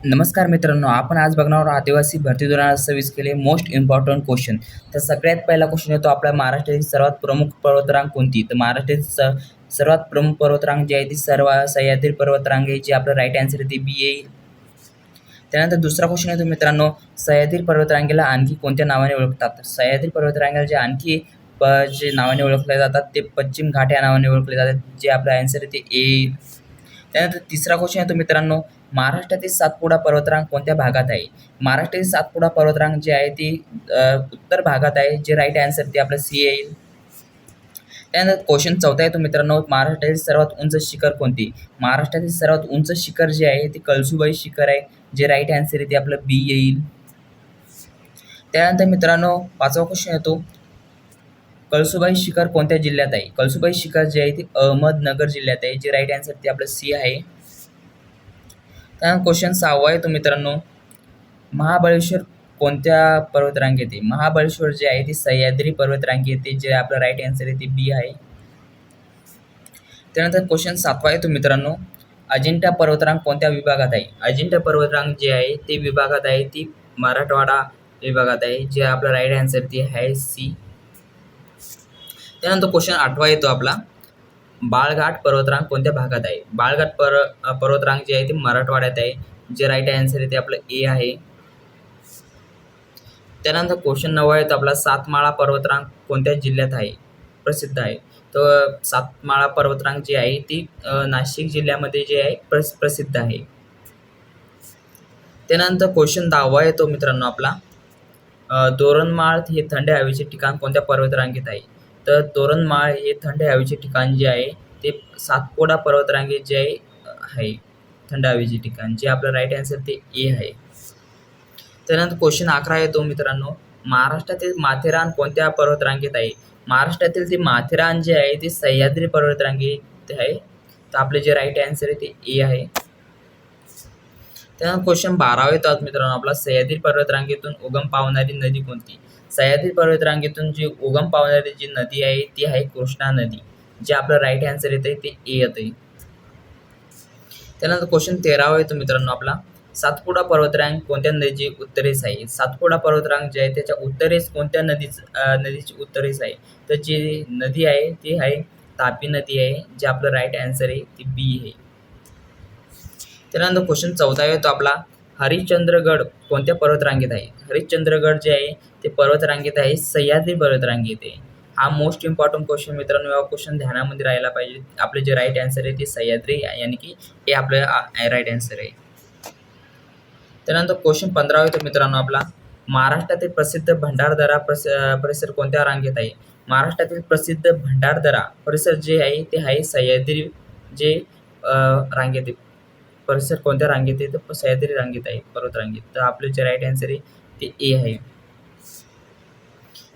नमस्कार मित्रांनो, आपण आज बघणार आहोत आदिवासी भरती 2026 केले मोस्ट इम्पॉर्टंट क्वेश्चन. तर सगळ्यात पहिला क्वेश्चन येतो आपल्या महाराष्ट्रातील सर्वात प्रमुख पर्वतरांग कोणती? तर महाराष्ट्रातील सर्वात प्रमुख पर्वतरांग जी आहे ती सह्याद्री पर्वतरांग आहे, जी आपलं राईट आन्सर आहे ते बी येईल. त्यानंतर दुसरा क्वेश्चन येतो मित्रांनो, सह्याद्री पर्वतरांगेला आणखी कोणत्या नावाने ओळखतात? तर सह्याद्री पर्वतरांगेला जे आणखी जे नावाने ओळखले जातात ते पश्चिम घाट या नावाने ओळखले जातात, जे आपलं आन्सर आहे ते ए येईल. त्यानंतर तिसरा क्वेश्चन येतो मित्रांनो, महाराष्ट्रातील सातपुडा पर्वतरांग कोणत्या भागात आहे? महाराष्ट्रातील सातपुडा पर्वतरांग जी आहे ती उत्तर भागात आहे, जे राईट आन्सर ते आपलं सी येईल. त्यानंतर क्वेश्चन चौथा येतो मित्रांनो, महाराष्ट्रातील सर्वात उंच शिखर कोणते? महाराष्ट्रातील सर्वात उंच शिखर जे आहे ते कळसुबाई शिखर आहे, जे राईट आन्सर आहे ते आपलं बी येईल. त्यानंतर मित्रांनो पाचवा क्वेश्चन येतो, कळसुबाई शिखर कोणत्या जिल्ह्यात आहे? कळसुबाई शिखर जे आहे ते अहमदनगर जिल्ह्यात आहे, जे राईट आन्सर ते आपलं सी आहे. त्यानंतर क्वेश्चन सहावा येतो मित्रांनो, महाबळेश्वर कोणत्या पर्वतरांगेत येते? महाबळेश्वर जे आहे ते सह्याद्री पर्वतरांगेत येते, जे आपलं राईट आन्सर आहे ते बी आहे. त्यानंतर क्वेश्चन सातवा येतो मित्रांनो, अजिंठा पर्वतरांग कोणत्या विभागात आहे? अजिंठा पर्वतरांग जे आहे ते विभागात आहे ती मराठवाडा विभागात आहे, जे आपलं राईट आन्सर ते आहे सी. त्यानंतर क्वेश्चन आठवा येतो आपला, बाळघाट पर्वतरांग कोणत्या भागात आहे? बाळघाट पर्वतरांग जे आहे ते मराठवाड्यात आहे, जे राईट आन्सर आहे ते आपलं ए आहे. त्यानंतर क्वेश्चन नववा येतो आपला, सातमाळा पर्वतरांग कोणत्या जिल्ह्यात आहे प्रसिद्ध आहे? तर सातमाळा पर्वतरांग जी आहे ती नाशिक जिल्ह्यामध्ये जे आहे प्रसिद्ध आहे. त्यानंतर क्वेश्चन 10वा येतो मित्रांनो आपला, तोरणमाळ हे थंड हवेचे ठिकाण कोणत्या पर्वतरांगेत आहे? तर तोरणमाळ हे थंड हवेचे ठिकाण जे आहे ते सातपुडा पर्वतरांगेत जे आहे थंड हवेचे ठिकाण, जे आपलं राईट आन्सर ते ए आहे. त्यानंतर क्वेश्चन 11 येतो मित्रांनो, महाराष्ट्रातील माथेरान कोणत्या पर्वतरांगेत आहे? महाराष्ट्रातील जे माथेरान जे आहे ते सह्याद्री पर्वतरांगेत आहे, तर आपले जे राईट आन्सर आहे ते ए आहे. त्यानंतर क्वेश्चन 12 येतो मित्रांनो आपला, सह्याद्री पर्वतरांगेतून उगम पावणारी नदी कोणती? सह्याद्री पर्वतरांगेतून जी उगम पावणारी जी नदी आहे ती आहे कृष्णा नदी, जे आपलं राईट आन्सर येतं ते ए येतं. त्यानंतर क्वेश्चन 13 येतो मित्रांनो आपला, सातपुडा पर्वतरांग कोणत्या नदीची उत्तरेस आहे? सातपुडा पर्वतरांग जे आहे त्याच्या उत्तरेस कोणत्या नदीची उत्तरेस आहे? तर जी नदी आहे ती आहे तापी नदी आहे, जे आपलं राईट आन्सर आहे ती बी आहे. त्यानंतर क्वेश्चन 14 येतो आपला, हरिश्चंद्रगड कोणत्या पर्वतरांगेत आहे? हरिश्चंद्रगड जे आहे ते पर्वतरांगेत आहे सह्याद्री पर्वतरांगेत आहे. हा मोस्ट इम्पॉर्टंट क्वेश्चन मित्रांनो, हा क्वेश्चन ध्यानामध्ये राहायला पाहिजे. आपले जे राईट आन्सर आहे ते सह्याद्री, यानी की हे आपलं राईट आन्सर आहे. त्यानंतर क्वेश्चन 15 येतो मित्रांनो आपला, महाराष्ट्रातील प्रसिद्ध भंडारदरा परिसर कोणत्या रांगेत आहे? महाराष्ट्रातील प्रसिद्ध भंडारदरा परिसर जे आहे ते आहे सह्याद्री जे रांगेत आहे. परिसर कोणत्या रांगेत आहे? तर सह्याद्री रांगेत आहे, पर्वत रांगेत. तर आपले जे राईट आन्सर आहे ते ए आहे.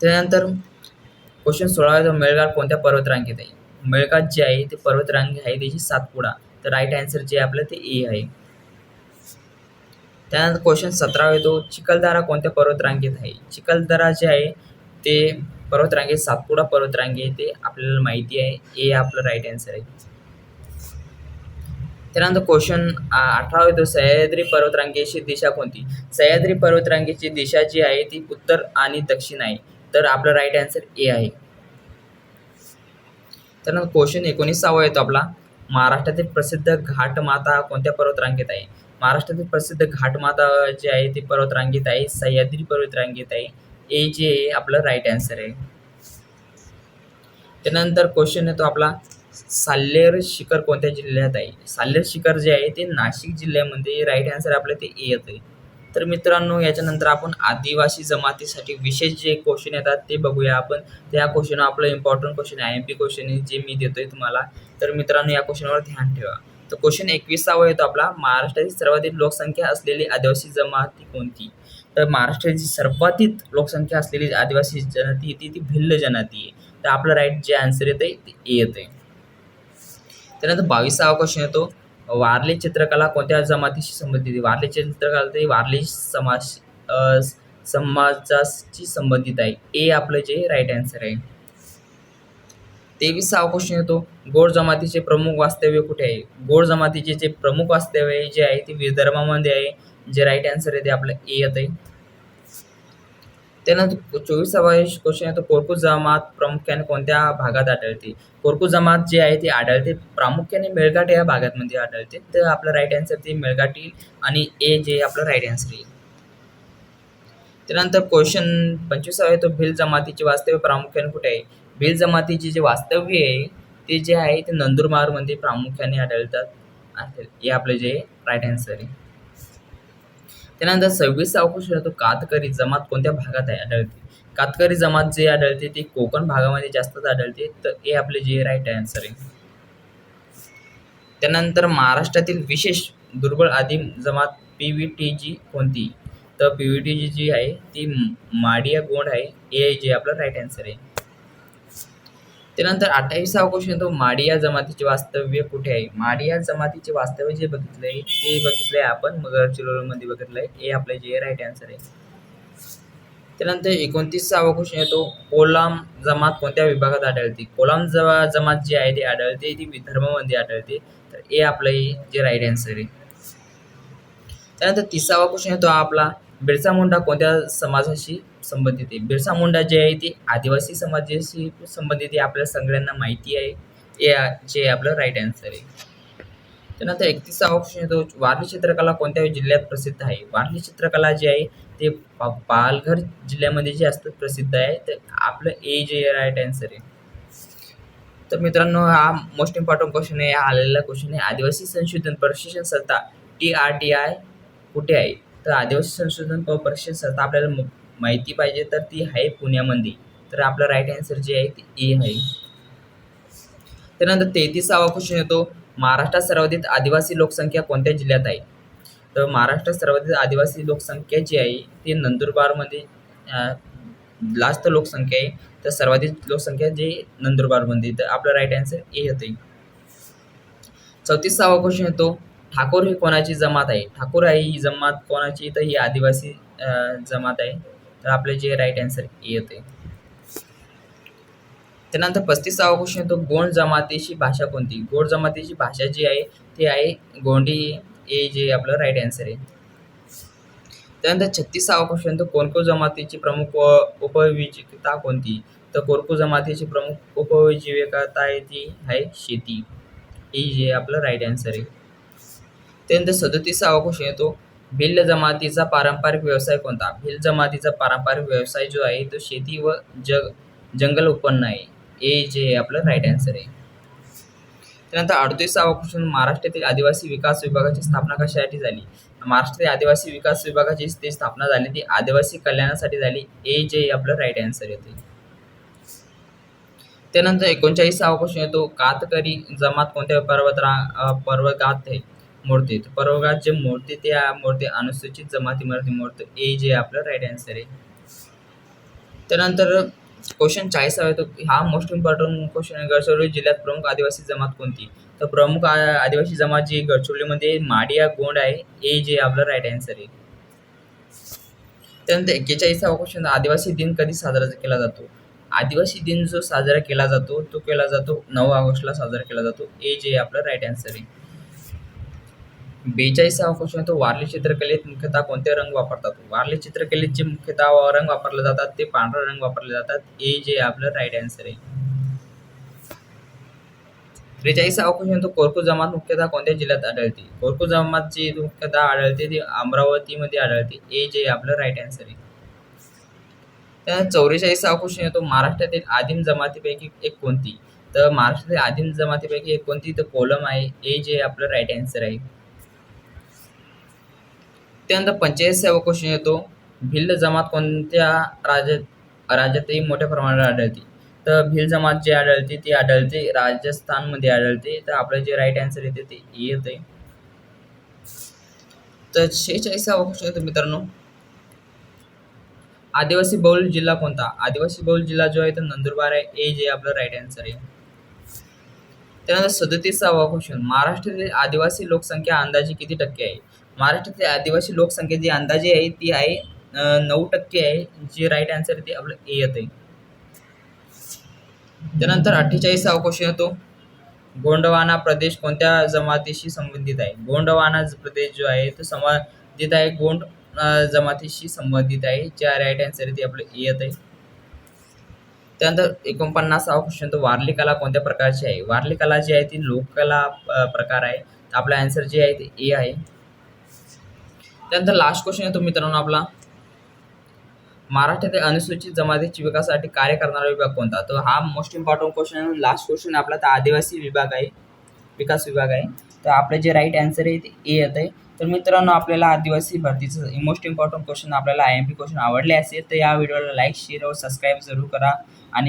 त्यानंतर क्वेश्चन 16 येतो, मेळघाट कोणत्या पर्वत रांगेत आहे? मेळघाट जे आहे ते पर्वत रांगे आहे त्याची सातपुडा, तर राईट आन्सर जे आपलं ते ए आहे. त्यानंतर क्वेश्चन 17 येतो, चिखलदरा कोणत्या पर्वतरांगेत आहे? चिखलदरा जे आहे ते पर्वतरांगेत सातपुडा पर्वतरांगे ते आपल्याला माहिती आहे, ए आपलं राईट आन्सर आहे. त्यानंतर क्वेश्चन 18 येतो, सह्याद्री पर्वतरांगेची दिशा कोणती? सह्याद्री पर्वतरांगेची दिशा जी आहे ती उत्तर आणि दक्षिण आहे, तर आपलं राईट आन्सर ए आहे. त्यानंतर क्वेश्चन 19 येतो आपला, महाराष्ट्रातील प्रसिद्ध घाटमाता कोणत्या पर्वतरांगेत आहे? महाराष्ट्रातील प्रसिद्ध घाटमाता जे आहे ती पर्वतरांगेत आहे सह्याद्री पर्वतरांगेत आहे, ए जे आपलं राईट आन्सर आहे. त्यानंतर क्वेश्चन येतो आपला, साल्हेर शिखर कोणत्या जिल्ह्यात आहे? साल्हेर शिखर जे आहे ते नाशिक जिल्ह्यामध्ये, राईट आन्सर आपलं ते ए येतं. तर मित्रांनो याच्यानंतर आपण आदिवासी जमातीसाठी विशेष जे क्वेश्चन येतात ते बघूया आपण. त्या क्वेश्चन आपलं इम्पॉर्टंट क्वेश्चन आहे, IMP क्वेश्चन आहे जे मी देतोय तुम्हाला. तर मित्रांनो या क्वेश्चनवर ध्यान ठेवा. तर क्वेश्चन 21 येतो आपला, महाराष्ट्रातील सर्वाधिक लोकसंख्या असलेली आदिवासी जमाती कोणती? तर महाराष्ट्राची सर्वाधिक लोकसंख्या असलेली आदिवासी जमाती ती भिल्ल जमाती आहे, तर आपलं राईट जे आन्सर येतं ते ए येतं. त्यानंतर 22 क्वेश्चन येतो, वारली चित्रकला कोणत्या जमातीशी संबंधित आहे? वारली चित्रकला ते वारली समाजाशी संबंधित आहे, ए आपलं जे राईट आन्सर आहे. 23वा क्वेश्चन येतो, गोंड जमातीचे प्रमुख वास्तव्य कुठे आहे? गोंड जमातीचे जे प्रमुख वास्तव्य जे आहे ते विदर्भामध्ये आहे. जे राईट आन्सर आहे ते आपलं ए येत आहे. त्यानंतर 24वा क्वेश्चन येतो, कोरकू जमात प्रामुख्याने कोणत्या भागात आढळते? कोरकू जमात जे आहे ते आढळते प्रामुख्याने मेळघाट या भागामध्ये आढळते. तर आपलं राईट आन्सर ते मेळघाट येईल आणि ए जे आपलं राईट आन्सर येईल. त्यानंतर क्वेश्चन 25वा येतो, भिल जमातीचे वास्तव्य प्रामुख्याने कुठे आहे? भिल जमातीचे जे वास्तव्य आहे ते जे आहे ते नंदुरबारमध्ये प्रामुख्याने आढळतात. हे आपलं जे राईट आन्सर आहे. त्यानंतर 26वा क्वेश्चन येतो, कातकरी जमात कोणत्या भागात आढळते? कातकरी जमात जे आढळते ती कोकण भागामध्ये जास्त आढळते. तर हे आपले जे राईट आन्सर आहे. त्यानंतर महाराष्ट्रातील विशेष दुर्बळ आदिम जमात PVTG कोणती? तर PVTG जी आहे ती माडिया गोंड आहे. हे जे आपलं राईट आन्सर आहे. त्यानंतर 28वा क्वेश्चन येतो, माडिया जमातीचे वास्तव्य कुठे आहे? माडिया जमातीचे वास्तव्य जे बघितलंय ते बघितलंय आपण गडचिरोलीमध्ये बघितलंय. हे आपलं जे राईट आन्सर आहे. त्यानंतर 29वा क्वेश्चन येतो, कोलाम जमात कोणत्या विभागात आढळते? कोलाम जमात जी आहे ती आढळते ती विदर्भामध्ये आढळते. तर हे आपलं जे राईट आन्सर आहे. त्यानंतर 30वा क्वेश्चन येतो आपला, बिरसा मुंडा कोणत्या समाजाशी संबंधित आहे? बिरसा मुंडा जे आहे ती आदिवासी समाजाशी संबंधित आहे. आपल्या सगळ्यांना माहिती आहे. हे जे आपलं राईट आन्सर आहे. त्यानंतर 31वा क्वेश्चन येतो, वारली चित्रकला कोणत्या जिल्ह्यात प्रसिद्ध आहे? वारली चित्रकला जी आहे ते पालघर जिल्ह्यामध्ये जे असतात प्रसिद्ध आहे. तर आपलं ए जे राईट आन्सर आहे. तर मित्रांनो, हा मोस्ट इम्पॉर्टंट क्वेश्चन आहे. हा आलेला क्वेश्चन आहे, आदिवासी संशोधन प्रशिक्षण संस्था TRTI कुठे आहे? तर आदिवासी संशोधन प्रशिक्षण संस्था आपल्याला माहिती पाहिजे तर ती आहे पुण्यामध्ये. तर आपलं राईट आन्सर जे आहे ते ए आहे. त्यानंतर 33वा क्वेश्चन येतो, महाराष्ट्रात सर्वाधिक आदिवासी लोकसंख्या कोणत्या जिल्ह्यात आहे? तर महाराष्ट्रात सर्वाधिक आदिवासी लोकसंख्या जी आहे ती नंदुरबारमध्ये जास्त लोकसंख्या आहे. तर सर्वाधिक लोकसंख्या जी नंदुरबारमध्ये. तर आपलं राईट आन्सर ए येते. 34वा क्वेश्चन येतो, ठाकूर ही कोणाची जमात आहे? ठाकूर ही जमात कोणाची? तर ही आदिवासी जमात आहे. तर आपले जे राईट आन्सर ए येते. त्यानंतर 35वा क्वेश्चन येतो, गोंड जमातीची भाषा कोणती? गोंड जमातीची भाषा जी आहे ती आहे गोंडी. ए जे आपलं राईट आन्सर आहे. त्यानंतर 36वा क्वेश्चन येतो, कोरकू जमातीची प्रमुख उपजीविका कोणती? तर कोरकू जमातीची प्रमुख उपजीविका आहे ती आहे शेती. हे जे आपलं राईट आन्सर आहे. त्यानंतर 37वा क्वेश्चन येतो, भिल्ल जमातीचा पारंपरिक व्यवसाय कोणता? भिल्ल जमातीचा पारंपरिक व्यवसाय जो आहे तो शेती व जंगल उत्पन्न आहे. हे जे आपलं राईट आन्सर आहे. त्यानंतर 38वा क्वेश्चन, महाराष्ट्रातील आदिवासी विकास विभागाची स्थापना कशासाठी झाली? महाराष्ट्रातील आदिवासी विकास विभागाची जी स्थापना झाली ती आदिवासी कल्याणासाठी झाली. हे जे आपलं राईट आन्सर येते. त्यानंतर 39वा क्वेश्चन येतो, कातकरी जमात कोणत्या पर्वतात मोडते? पर्वतात जे मोडते ते मोडते अनुसूचित जमातीमध्ये मोडते. हे जे आपलं राईट आन्सर आहे. त्यानंतर क्वेश्चन 40वा येतो, हा मोस्ट इम्पॉर्टंट क्वेश्चन आहे, गडचिरोली जिल्ह्यात प्रमुख आदिवासी जमात कोणती? तर प्रमुख आदिवासी जमात जी गडचिरोलीमध्ये माडिया गोंड आहे. हे जे आपलं राईट आन्सर आहे. त्यानंतर 41वा क्वेश्चन, आदिवासी दिन कधी साजरा केला जातो? आदिवासी दिन जो साजरा केला जातो तो केला जातो 9 ऑगस्टला साजरा केला जातो. हे जे आपलं राईट आन्सर आहे. 42वा क्वेश्चन तो, वारली चित्रकलेत मुख्यतः कोणते रंग वापरतात? वारली चित्रकलेत जे मुख्यतः रंग वापरले जातात ते पांढरा रंग वापरले जातात. हे जे आपलं राईट आन्सर आहे. 43वा क्वेश्चन तो, कोरकू जमात मुख्यतः कोणत्या जिल्ह्यात आढळते? कोरकू जमात जी मुख्यतः आढळते ती अमरावतीमध्ये आढळते. हे जे आपलं राईट आन्सर आहे. त्यानंतर 44वा क्वेश्चन येतो, महाराष्ट्रातील आदिम जमातीपैकी एक कोणती? तर महाराष्ट्रातील आदिम जमातीपैकी एक कोणती? तर कोलम आहे. हे जे आपलं राईट आन्सर आहे. त्यानंतर 45वा क्वेश्चन येतो, भिल्ल जमात कोणत्या राज्यातही मोठ्या प्रमाणात आढळते? तर भिल्ल जमात जी आढळते ती आढळते राजस्थानमध्ये आढळते. तर आपलं जे राईट आन्सर येते ते येते. तर 46वा क्वेश्चन येतो मित्रांनो, आदिवासी बहुल जिल्हा कोणता? आदिवासी बहुल जिल्हा जो आहे तो नंदुरबार आहे. हे जे आपलं राईट आन्सर आहे. त्यानंतर 37वा क्वेश्चन, महाराष्ट्रातील आदिवासी लोकसंख्या अंदाजे किती टक्के आहे? महाराष्ट्रातील आदिवासी लोकसंख्या जी अंदाजे आहे ती आहे 9% आहे. जे राईट आन्सर आहे ते आपलं ए येत आहे. त्यानंतर 48वा क्वेश्चन येतो, गोंडवाना प्रदेश कोणत्या जमातीशी संबंधित आहे? गोंडवाना प्रदेश जो आहे तो संबंधित आहे गोंड जमातीशी संबंधित आहे. जे राईट आन्सर आहे ते आपलं ए येत आहे. त्यानंतर 49वा क्वेश्चन तो, वारली कला कोणत्या प्रकारची आहे? वारली कला जी आहे ती लोककला प्रकार आहे. आपला आन्सर जे आहे ते ए आहे. त्यानंतर लास्ट क्वेश्चन येतो मित्रांनो आपला, महाराष्ट्रातील अनुसूचित जमातीच्या विकासासाठी कार्य करणारा विभाग कोणता? तर हा मोस्ट इम्पॉर्टंट क्वेश्चन आहे. लास्ट क्वेश्चन आपला तर आदिवासी विभाग आहे, विकास विभाग आहे. तर आपलं जे राईट आन्सर आहे ते ए येत आहे. तर मित्रांनो, आपल्याला आदिवासी भरतीचं मोस्ट इम्पॉर्टंट क्वेश्चन आपल्याला IMP क्वेश्चन आवडले असेल तर या व्हिडिओला लाईक, शेअर व सबस्क्राईब जरूर करा. आणि